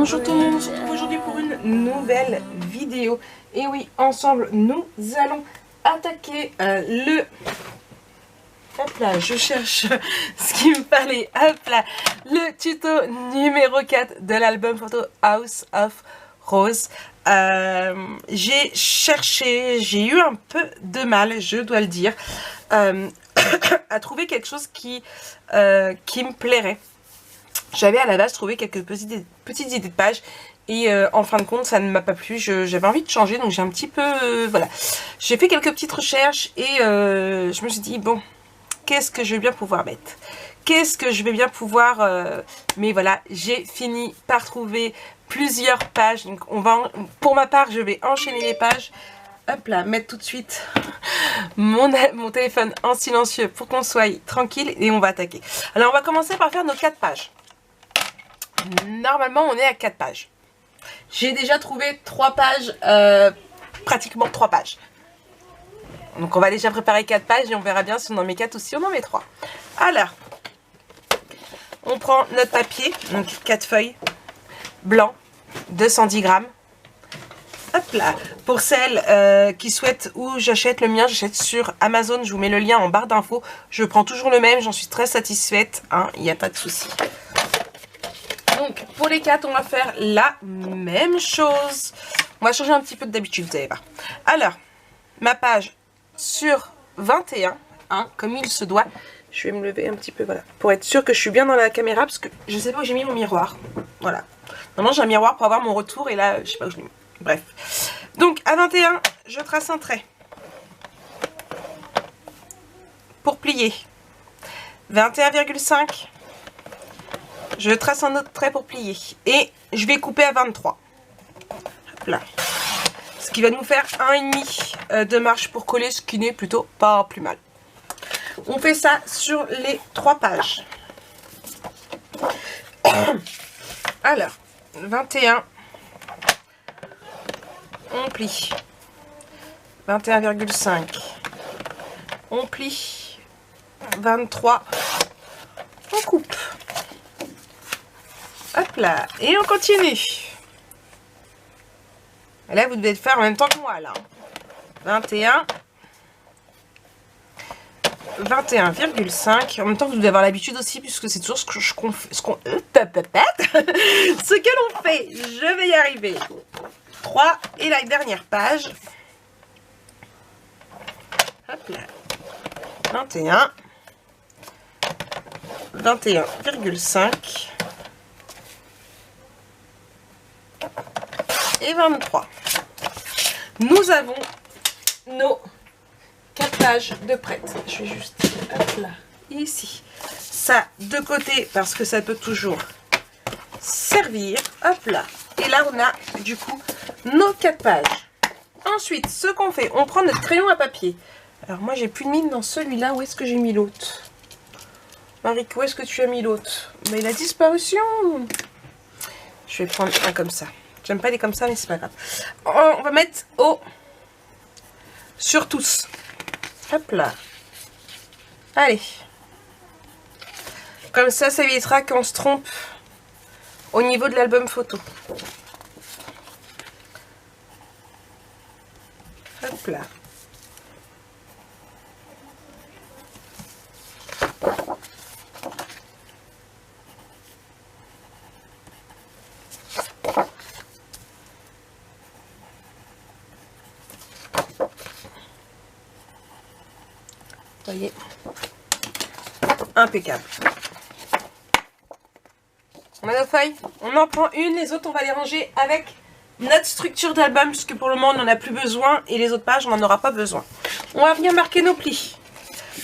Bonjour tout le monde, on se retrouve aujourd'hui pour une nouvelle vidéo. Et oui, ensemble, nous allons attaquer le... Hop là, je cherche ce qu'il me fallait. Hop là, le tuto numéro 4 de l'album photo House of Rose. J'ai cherché, j'ai eu un peu de mal, je dois le dire, à trouver quelque chose qui me plairait. J'avais à la base trouvé quelques petites idées de pages et en fin de compte ça ne m'a pas plu. J'avais envie de changer, donc j'ai un petit peu voilà, j'ai fait quelques petites recherches et je me suis dit bon, qu'est-ce que je vais bien pouvoir mettre, qu'est-ce que je vais bien pouvoir mais voilà, j'ai fini par trouver plusieurs pages. Donc on va, pour ma part, je vais enchaîner les pages. Hop là, mettre tout de suite mon téléphone en silencieux pour qu'on soit tranquille et on va attaquer. Alors on va commencer par faire nos 4 pages. Normalement on est à 4 pages. J'ai déjà trouvé 3 pages, pratiquement 3 pages. Donc on va déjà préparer 4 pages et on verra bien si on en met 4 ou si on en met 3. Alors, on prend notre papier, donc 4 feuilles, blanc, 210 grammes. Hop là, pour celles qui souhaitent où j'achète le mien, j'achète sur Amazon, je vous mets le lien en barre d'infos. Je prends toujours le même, j'en suis très satisfaite, hein, il n'y a pas de souci. Donc pour les 4, on va faire la même chose. On va changer un petit peu d'habitude, vous allez voir. Alors, ma page sur 21, hein, comme il se doit. Je vais me lever un petit peu, voilà, pour être sûr que je suis bien dans la caméra, parce que je ne sais pas où j'ai mis mon miroir. Voilà. Normalement, j'ai un miroir pour avoir mon retour, et là, je sais pas où je l'ai mis. Bref. Donc, à 21, je trace un trait. Pour plier. 21,5. Je trace un autre trait pour plier. Et je vais couper à 23. Hop là. Ce qui va nous faire 1,5 de marge pour coller, ce qui n'est plutôt pas plus mal. On fait ça sur les 3 pages. Alors, 21. On plie. 21,5. On plie. 23. On coupe. Hop là. Et on continue. Et là, vous devez le faire en même temps que moi, là. 21. 21,5. En même temps, vous devez avoir l'habitude aussi, puisque c'est toujours ce que l'on fait. Je vais y arriver. 3. Et la dernière page. Hop là. 21. 21,5. Et 23. Nous avons nos 4 pages de prêtes. Je vais juste, hop là, ici. Ça de côté, parce que ça peut toujours servir. Hop là. Et là, on a, du coup, nos 4 pages. Ensuite, ce qu'on fait, on prend notre crayon à papier. Alors, moi, j'ai plus de mine dans celui-là. Où est-ce que j'ai mis l'autre? Marie, où est-ce que tu as mis l'autre? Mais il a disparu. Je vais prendre un comme ça. J'aime pas les comme ça, mais c'est pas grave. On va mettre sur tous. Hop là. Allez. Comme ça, ça évitera qu'on se trompe au niveau de l'album photo. Hop là. Voyez, impeccable. On a nos feuilles, on en prend une, les autres on va les ranger avec notre structure d'album, puisque pour le moment on n'en a plus besoin et les autres pages on n'en aura pas besoin. On va venir marquer nos plis,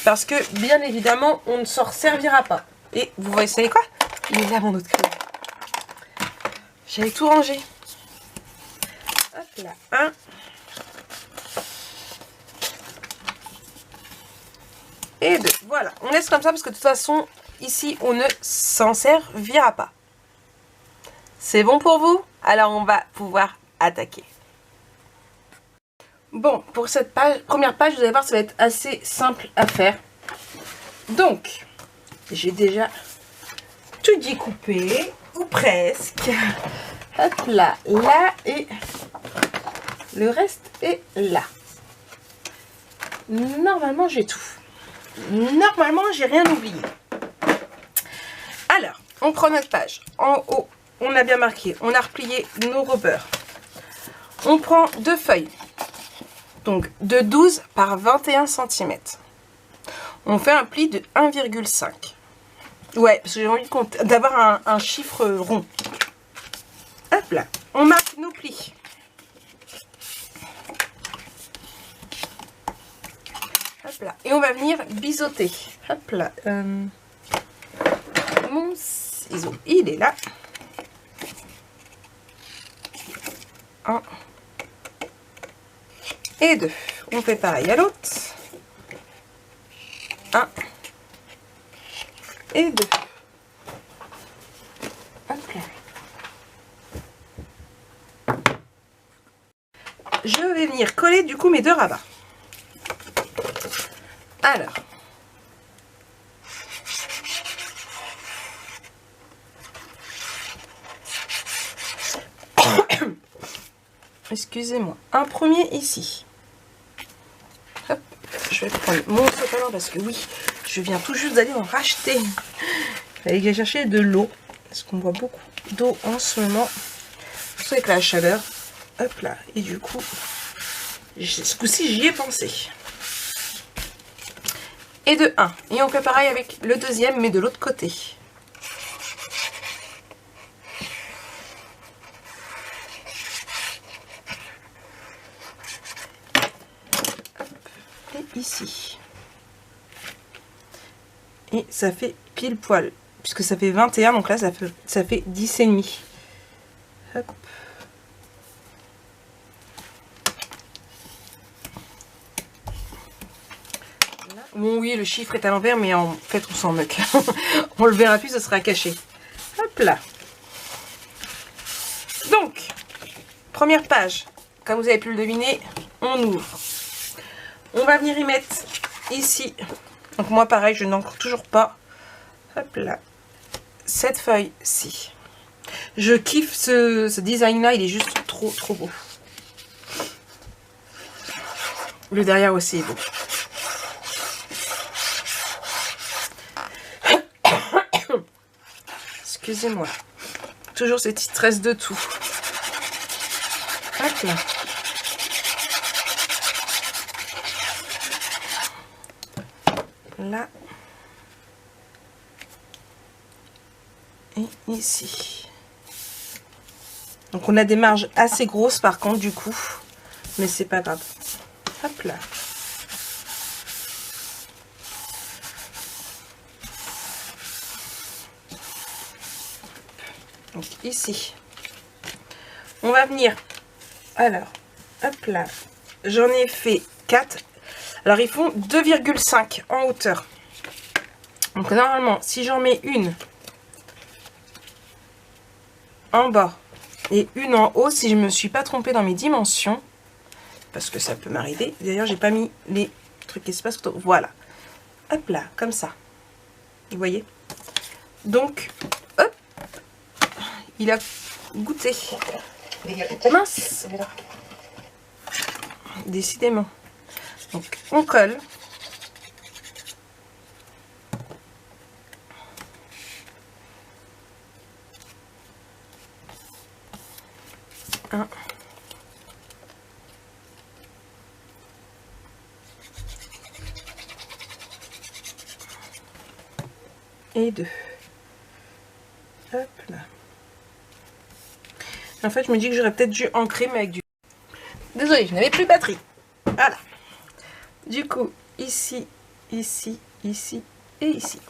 parce que bien évidemment on ne s'en servira pas. Et vous voyez, savez quoi? Il est là mon autre crayon. J'avais tout rangé. Hop là, 1. Et 2, voilà, on laisse comme ça parce que de toute façon, ici, on ne s'en servira pas. C'est bon pour vous? Alors, on va pouvoir attaquer. Bon, pour cette page, première page, vous allez voir, ça va être assez simple à faire. Donc, j'ai déjà tout découpé, ou presque. Hop là, là et le reste est là. Normalement, j'ai tout. Normalement, j'ai rien oublié. Alors, on prend notre page. En haut, on a bien marqué. On a replié nos repères. On prend 2 feuilles. Donc, de 12 par 21 cm. On fait un pli de 1,5. Ouais, parce que j'ai envie d'avoir un chiffre rond. Hop là. On marque nos plis. Hop là. Et on va venir biseauter. Hop là. Mon ciseau, il est là. 1 et 2. On fait pareil à l'autre. 1 et 2. Hop là. Je vais venir coller du coup mes 2 rabats. Alors, excusez-moi, un premier ici. Hop, je vais prendre mon sopalin parce que oui, je viens tout juste d'aller en racheter. Il fallait que j'aille chercher de l'eau parce qu'on boit beaucoup d'eau en ce moment, surtout avec la chaleur. Hop là, et du coup, ce coup-ci j'y ai pensé. Et de 1. Et on fait pareil avec le deuxième, mais de l'autre côté. Hop. Et ici. Et ça fait pile poil. Puisque ça fait 21, donc là ça fait 10 et demi. Hop. Bon oui, le chiffre est à l'envers, mais en fait on s'en moque. On le verra plus, ce sera caché. Hop là. Donc, première page. Comme vous avez pu le deviner, on ouvre. On va venir y mettre ici. Donc moi pareil, je n'encre toujours pas. Hop là. Cette feuille-ci. Je kiffe ce design-là, il est juste trop beau. Le derrière aussi est beau. Excusez-moi. Toujours ce petit stress de tout. Hop là. Là. Et ici. Donc on a des marges assez grosses par contre du coup. Mais c'est pas grave. Hop là. Donc ici, on va venir, alors, hop là, j'en ai fait 4, alors ils font 2,5 en hauteur. Donc normalement, si j'en mets une en bas et une en haut, si je me suis pas trompée dans mes dimensions, parce que ça peut m'arriver, d'ailleurs j'ai pas mis les trucs espace photo, voilà, hop là, comme ça, vous voyez, donc, hop, il a goûté. Mince. Décidément. Donc on colle. Un. Et 2. Hop là. En fait, je me dis que j'aurais peut-être dû ancrer, mais avec du... Désolée, je n'avais plus de batterie. Voilà. Du coup, ici, ici, ici et ici.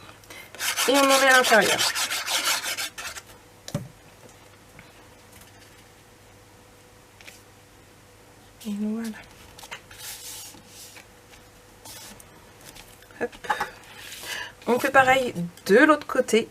Et on en met à l'intérieur. Et voilà. Hop. On fait pareil de l'autre côté.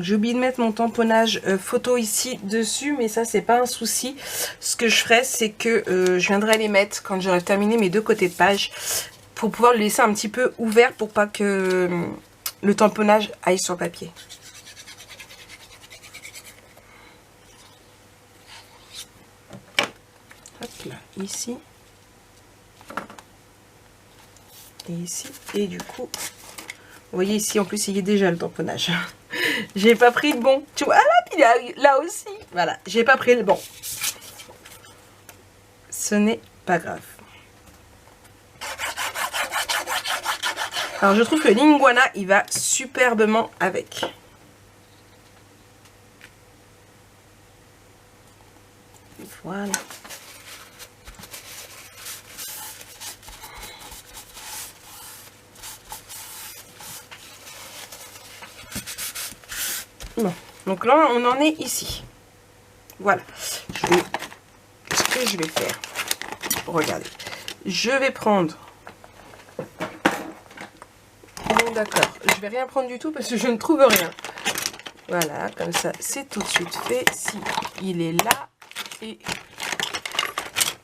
J'ai oublié de mettre mon tamponnage photo ici dessus, mais ça c'est pas un souci. Ce que je ferai, c'est que je viendrai les mettre quand j'aurai terminé mes 2 côtés de page pour pouvoir le laisser un petit peu ouvert pour pas que le tamponnage aille sur le papier. Hop là, ici. Et ici. Et du coup, vous voyez ici, en plus, il y a déjà le tamponnage. J'ai pas pris le bon. Tu vois, ah là, il est là aussi. Voilà, j'ai pas pris le bon. Ce n'est pas grave. Alors, je trouve que l'Iguana, il va superbement avec. Voilà. Bon, donc là, on en est ici. Voilà. Ce que je vais faire, regardez. Je vais prendre... Bon, d'accord. Je vais rien prendre du tout parce que je ne trouve rien. Voilà, comme ça, c'est tout de suite fait. Si il est là et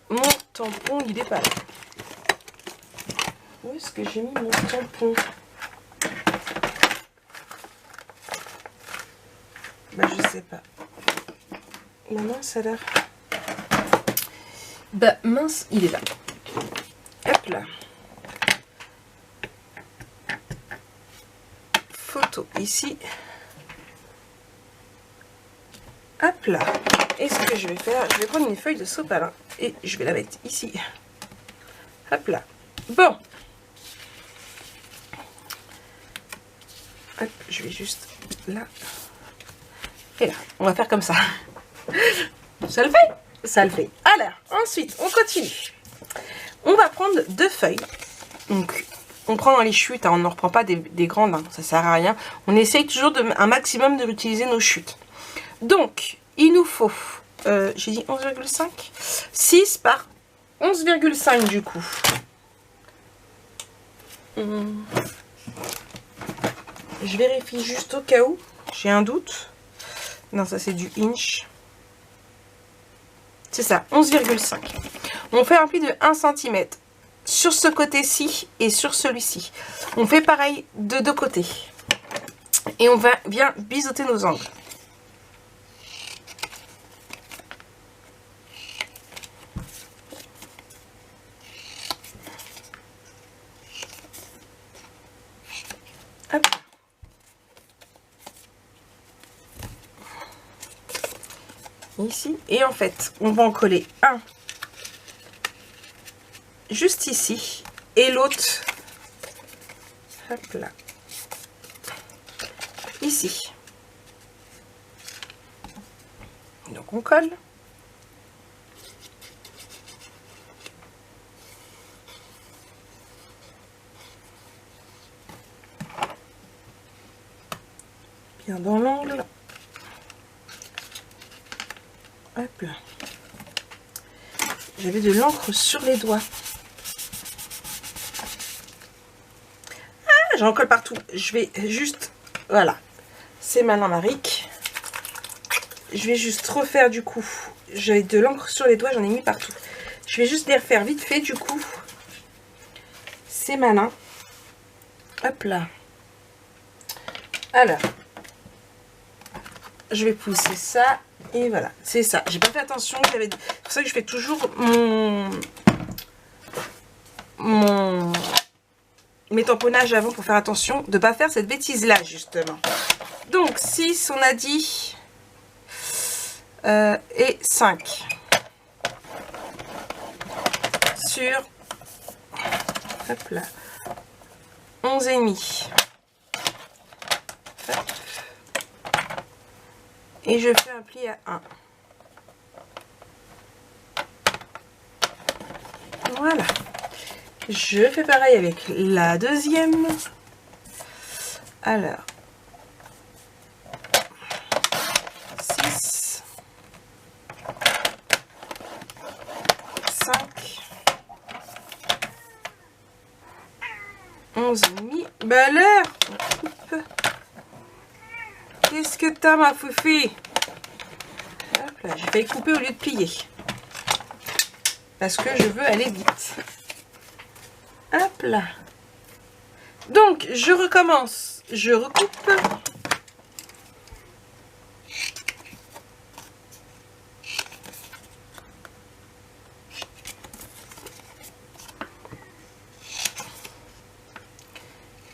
mon tampon, il est pas là. Où est-ce que j'ai mis mon tampon? Bah, je sais pas. La mince alors. Bah, mince, il est là. Hop là. Photo ici. Hop là. Et ce que je vais faire, je vais prendre une feuille de sopalin et je vais la mettre ici. Hop là. Bon. Hop, je vais juste là. Et là, on va faire comme ça. Ça le fait? Ça le fait. Alors, ensuite, on continue. On va prendre 2 feuilles. Donc, on prend dans les chutes, hein, on ne reprend pas des grandes, hein, ça sert à rien. On essaye toujours un maximum de utiliser nos chutes. Donc, il nous faut, j'ai dit 11,5 6 par 11,5 du coup. Je vérifie juste au cas où, j'ai un doute. Non, ça c'est du inch. C'est ça, 11,5. On fait un pli de 1 cm sur ce côté-ci et sur celui-ci. On fait pareil de 2 côtés. Et on vient biseauter nos angles. Hop. Ici. Et en fait, on va en coller un juste ici et l'autre hop là ici. Donc on colle. Bien dans l'angle. Hop là. J'avais de l'encre sur les doigts. Ah, j'en colle partout. Je vais juste... Voilà. C'est malin Maric. Je vais juste refaire du coup. J'avais de l'encre sur les doigts, j'en ai mis partout. Je vais juste les refaire vite fait du coup. C'est malin. Hop là. Alors. Je vais pousser ça. Et voilà, c'est ça. J'ai pas fait attention. C'est pour ça que je fais toujours mes tamponnages avant pour faire attention de ne pas faire cette bêtise là justement. Donc 6 on a dit et 5 sur hop là 11 et demi. Hop. Et je fais un pli à 1. Voilà. Je fais pareil avec la deuxième. Alors. 6. 5. 11 et demi. Bah alors, on coupe. Qu'est-ce que t'as ma foufie? Hop là, j'ai failli couper au lieu de plier. Parce que je veux aller vite. Hop là. Donc, je recommence. Je recoupe.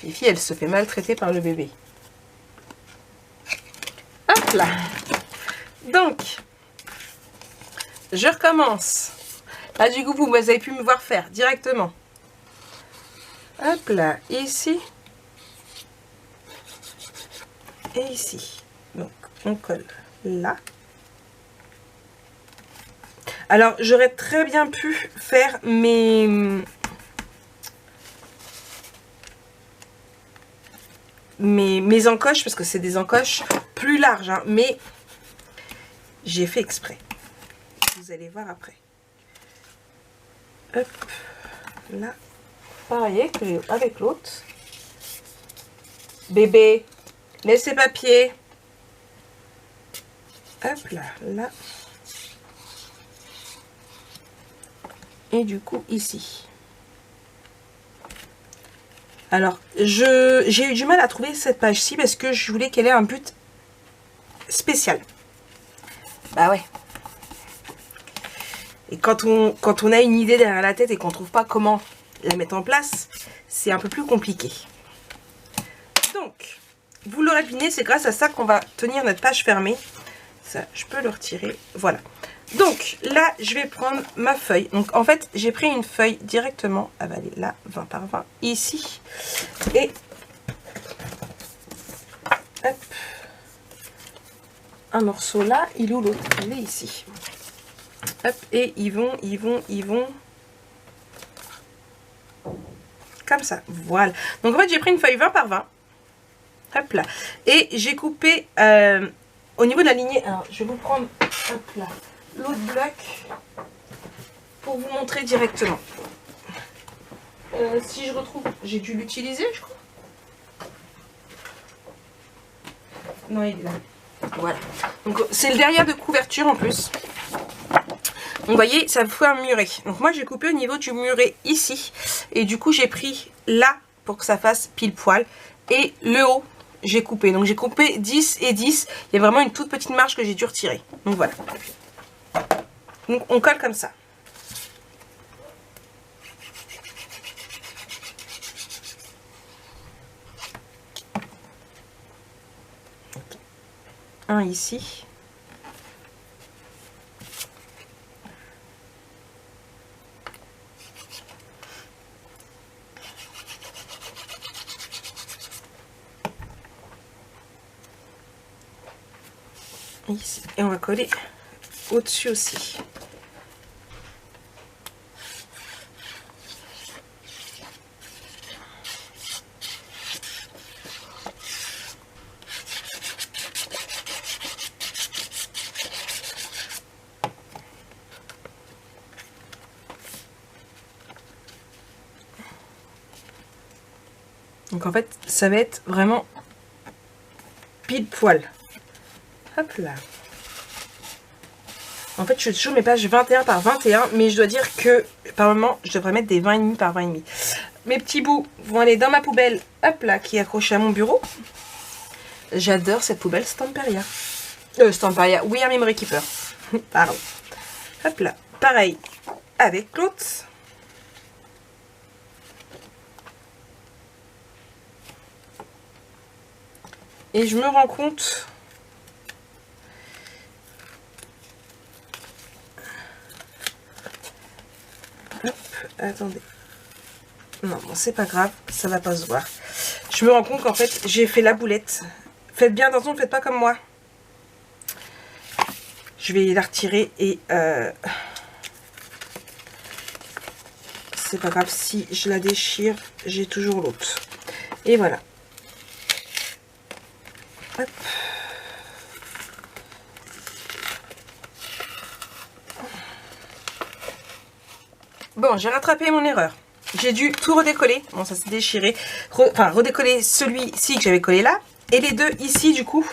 Les filles, elle se fait maltraiter par le bébé. Hop là. Donc, je recommence. Là, du coup, vous avez pu me voir faire directement. Hop là, ici. Et ici. Donc, on colle là. Alors, j'aurais très bien pu faire mes encoches, parce que c'est des encoches plus larges, hein, mais j'ai fait exprès. Vous allez voir après. Hop, là. Pareil avec l'autre. Bébé, laisse les papiers. Hop là, là. Et du coup, ici. Alors, j'ai eu du mal à trouver cette page-ci parce que je voulais qu'elle ait un but spécial. Bah ouais. Et quand on a une idée derrière la tête et qu'on ne trouve pas comment la mettre en place, c'est un peu plus compliqué. Donc, vous l'aurez deviné, c'est grâce à ça qu'on va tenir notre page fermée. Ça, je peux le retirer. Voilà. Donc, là, je vais prendre ma feuille. Donc, en fait, j'ai pris une feuille directement. Elle va aller là, 20 par 20, ici. Et, hop, un morceau là. Il est où l'autre? Il est ici. Hop, et ils vont. Comme ça, voilà. Donc, en fait, j'ai pris une feuille 20 par 20. Hop là. Et j'ai coupé au niveau de la lignée. Alors, je vais vous prendre, hop là, l'autre bloc pour vous montrer directement. Si je retrouve, j'ai dû l'utiliser, je crois. Non, il est là. Voilà. Donc, c'est le derrière de couverture en plus. Donc, vous voyez, ça fait un muret. Donc, moi, j'ai coupé au niveau du muret ici. Et du coup, j'ai pris là pour que ça fasse pile poil. Et le haut, j'ai coupé. Donc, j'ai coupé 10 et 10. Il y a vraiment une toute petite marge que j'ai dû retirer. Donc, voilà. Donc, on colle comme ça. Un ici. Ici. Et on va coller au-dessus aussi. Donc en fait, ça va être vraiment pile poil. Hop là. En fait, je fais toujours mes pages 21 par 21, mais je dois dire que par moment, je devrais mettre des 20,5 par 20,5. Mes petits bouts vont aller dans ma poubelle, hop là, qui est accrochée à mon bureau. J'adore cette poubelle Stamperia. Stamperia, We Are Memory Keeper. Pardon. Hop là. Pareil avec l'autre. Et je me rends compte hop, attendez. Non, bon, c'est pas grave, ça va pas se voir. Je me rends compte qu'en fait, j'ai fait la boulette. Faites bien attention, faites pas comme moi. Je vais la retirer et c'est pas grave, si je la déchire, j'ai toujours l'autre. Et voilà. Hop. Bon, j'ai rattrapé mon erreur. J'ai dû tout redécoller. Bon, ça s'est déchiré. Enfin, redécoller celui-ci que j'avais collé là. Et les deux ici, du coup,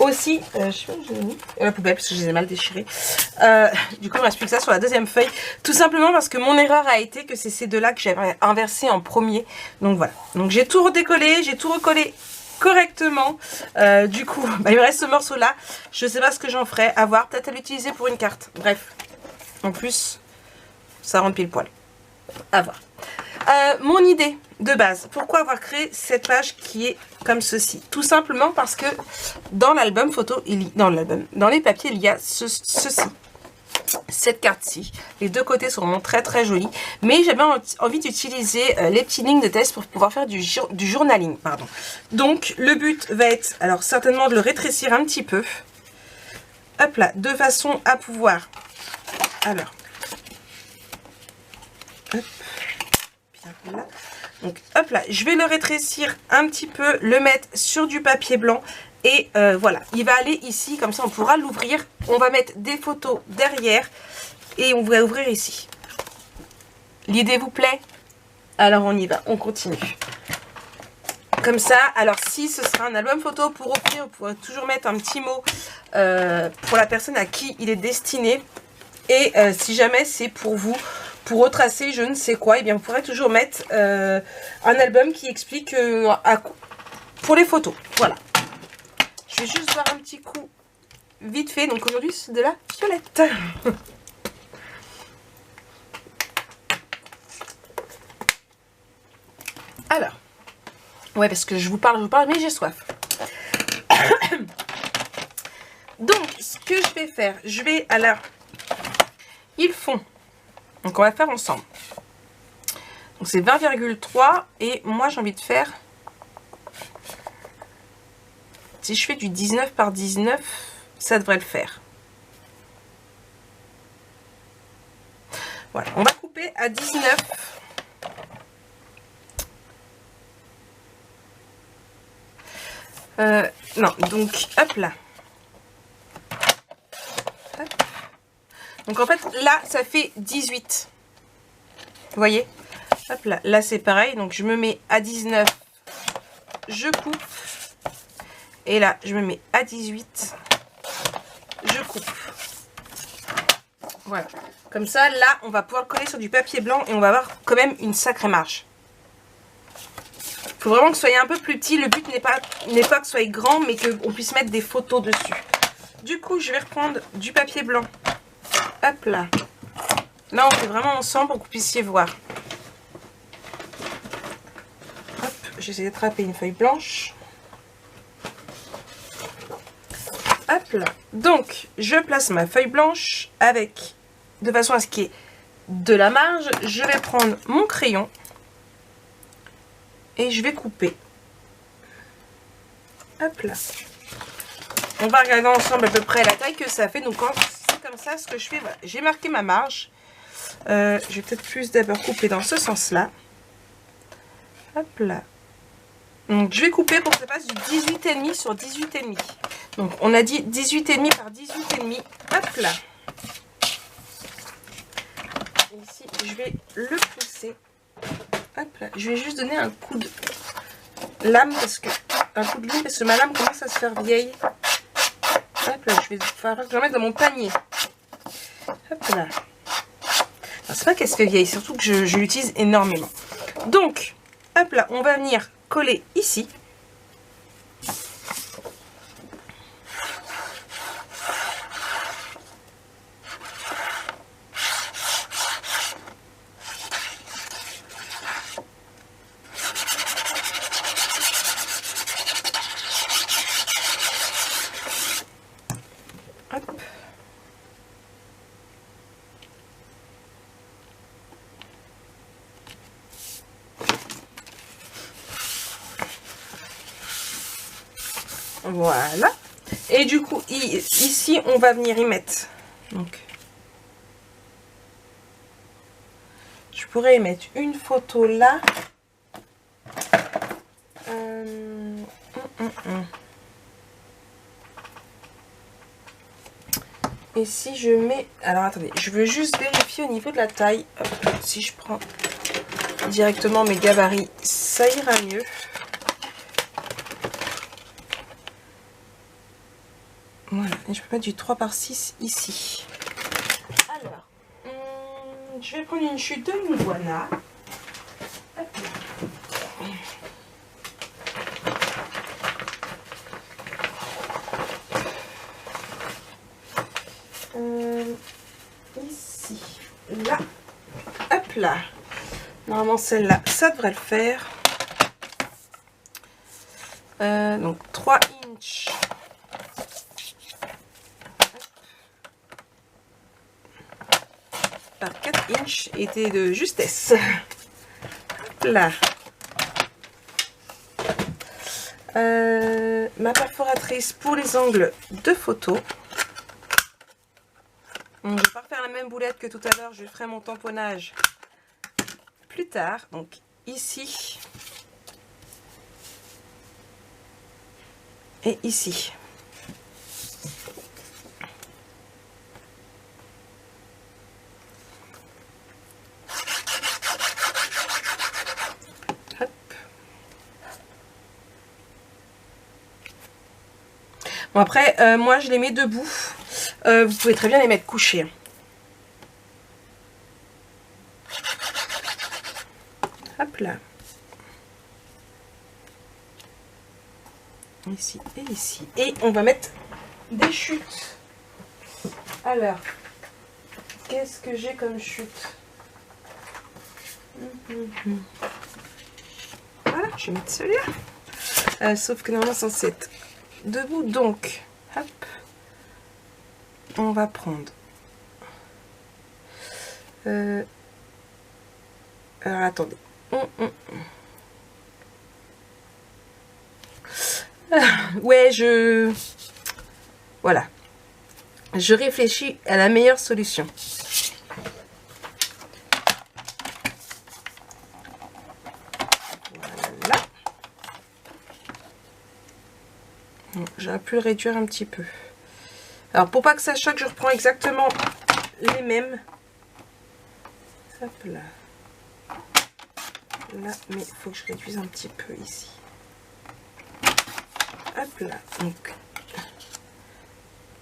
aussi, je sais pas où je l'ai mis, à la poubelle parce que je les ai mal déchirés. Du coup il ne reste plus que ça sur la deuxième feuille. Tout simplement parce que mon erreur a été que c'est ces deux là que j'avais inversé en premier. Donc voilà, donc j'ai tout redécollé, j'ai tout recollé correctement. Du coup bah, il me reste ce morceau là. Je sais pas ce que j'en ferai, à voir, peut-être à l'utiliser pour une carte. Bref, en plus ça rentre pile poil, à voir. Mon idée de base, pourquoi avoir créé cette page qui est comme ceci? Tout simplement parce que dans l'album photo, dans les papiers, il y a ceci, cette carte-ci. Les deux côtés sont vraiment très très jolis, mais j'avais envie d'utiliser les petites lignes de test pour pouvoir faire du journaling, pardon. Donc le but va être, alors certainement de le rétrécir un petit peu, hop là, de façon à pouvoir, alors, hop. Là. Donc hop là, je vais le rétrécir un petit peu, le mettre sur du papier blanc et voilà, il va aller ici, comme ça on pourra l'ouvrir. On va mettre des photos derrière et on va ouvrir ici. L'idée vous plaît? Alors on y va, on continue. Comme ça, alors si ce sera un album photo pour offrir, vous pourrez toujours mettre un petit mot pour la personne à qui il est destiné. Et si jamais c'est pour vous, pour retracer je ne sais quoi, et bien vous pourrez toujours mettre un album qui explique pour les photos. Voilà. Je vais juste voir un petit coup vite fait. Donc aujourd'hui c'est de la violette. Alors, ouais parce que je vous parle, mais j'ai soif. Donc ce que je vais faire, je vais, alors, ils font, donc on va faire ensemble. Donc c'est 20,3 et moi j'ai envie de faire, si je fais du 19 par 19, ça devrait le faire. Voilà, on va couper à 19. Non, donc hop là. Hop. Donc en fait là ça fait 18. Vous voyez? Hop là, là c'est pareil, donc je me mets à 19, je coupe. Et là, je me mets à 18, je coupe. Voilà. Comme ça, là, on va pouvoir le coller sur du papier blanc et on va avoir quand même une sacrée marge. Il faut vraiment que ce soit un peu plus petit. Le but n'est pas que ce soit grand, mais qu'on puisse mettre des photos dessus. Du coup, je vais reprendre du papier blanc. Hop là. Là, on fait vraiment ensemble pour que vous puissiez voir. Hop, j'essaie d'attraper une feuille blanche. Hop là. Donc, je place ma feuille blanche avec, de façon à ce qu'il y ait de la marge. Je vais prendre mon crayon et je vais couper. Hop là. On va regarder ensemble à peu près la taille que ça fait. Donc, quand c'est comme ça, ce que je fais, voilà, j'ai marqué ma marge. Je vais peut-être plus d'abord couper dans ce sens-là. Hop là. Donc, je vais couper pour que ça fasse du 18,5 sur 18,5. Donc, on a dit 18,5 par 18,5. Hop là. Et ici, je vais le pousser. Hop là. Je vais juste donner un coup de lame parce que ma lame commence à se faire vieille. Hop là. Je vais falloir que je la mette dans mon panier. Hop là. C'est pas qu'elle se fait vieille, surtout que je l'utilise énormément. Donc, hop là, on va venir coller ici. Hop. Voilà. Et du coup, ici, on va venir y mettre. Donc, je pourrais y mettre une photo là. Et si je mets... Alors, attendez, je veux juste vérifier au niveau de la taille. Hop, si je prends directement mes gabarits, ça ira mieux. Voilà, et je peux mettre du 3 par 6 ici. Alors, je vais prendre une chute de Mouwana. Ici, là, hop là. Normalement celle-là, ça devrait le faire. Donc 3 inches. Par 4 inches était de justesse. Hop là. Ma perforatrice pour les angles de photo. Je ne vais pas refaire la même boulette que tout à l'heure, je ferai mon tamponnage plus tard. Donc ici et ici. Hop. Bon après, moi je les mets debout. Vous pouvez très bien les mettre couchés. Hop là. Ici et ici. Et on va mettre des chutes. Alors, qu'est-ce que j'ai comme chute? Voilà, je vais mettre celui-là. Sauf que normalement, c'est censé être debout. Donc, hop. On va prendre. Alors, attendez. Ouais, voilà. Je réfléchis à la meilleure solution. Voilà. Bon, j'aurais pu le réduire un petit peu. Alors, pour pas que ça choque, je reprends exactement les mêmes. Hop là. Là, mais il faut que je réduise un petit peu ici. Hop là. Donc,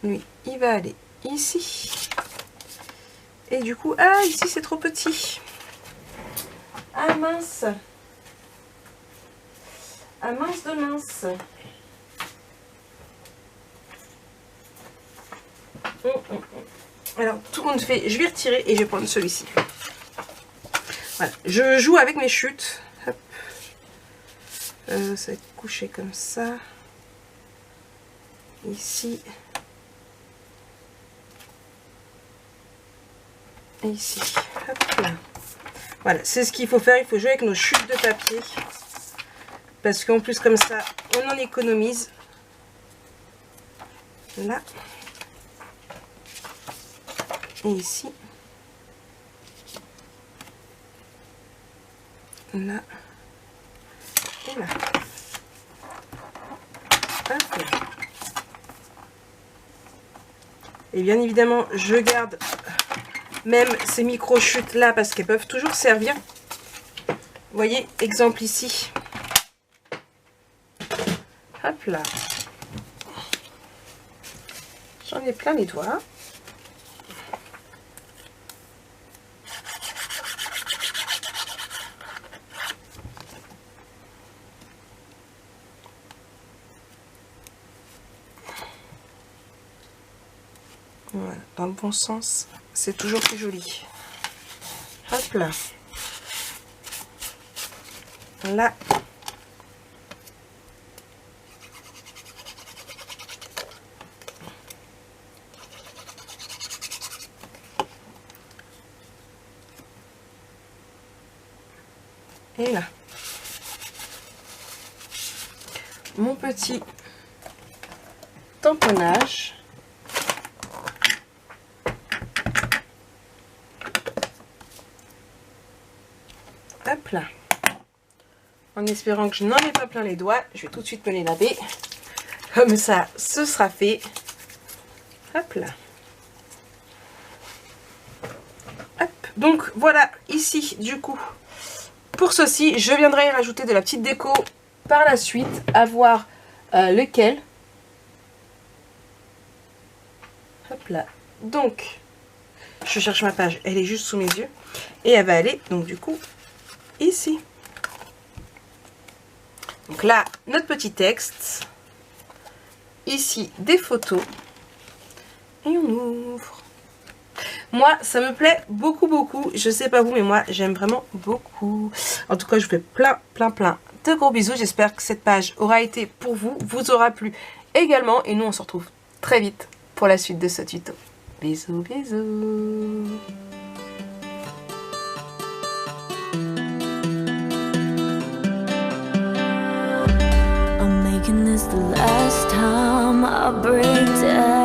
lui, il va aller ici. Et du coup, ah, ici, c'est trop petit. Ah, mince. Ah, mince de mince. Alors, tout compte fait, je vais retirer et je vais prendre celui-ci. Voilà, je joue avec mes chutes. Hop. Ça va être couché comme ça. Ici. Et ici. Hop là. Voilà, c'est ce qu'il faut faire. Il faut jouer avec nos chutes de papier. Parce qu'en plus, comme ça, on en économise. Là. Et ici. Là. Et là. Hop là. Et bien évidemment, je garde même ces micro-chutes là parce qu'elles peuvent toujours servir. Vous voyez, exemple ici. Hop là. J'en ai plein les doigts. Voilà, dans le bon sens, c'est toujours plus joli. Hop là. Là. Et là. Mon petit tamponnage. Hop là. En espérant que je n'en ai pas plein les doigts, je vais tout de suite me les laver. Comme ça, ce sera fait. Hop là. Hop. Donc voilà, ici, du coup, pour ceci, je viendrai rajouter de la petite déco par la suite, à voir lequel. Hop là. Donc, je cherche ma page, elle est juste sous mes yeux. Et elle va aller, donc du coup, ici. Donc là, notre petit texte. Ici, des photos. Et on ouvre. Moi, ça me plaît beaucoup, beaucoup. Je sais pas vous, mais moi, j'aime vraiment beaucoup. En tout cas, je vous fais plein de gros bisous. J'espère que cette page aura été pour vous, vous aura plu également. Et nous, on se retrouve très vite pour la suite de ce tuto. Bisous, bisous. I'm making this the last time I break down.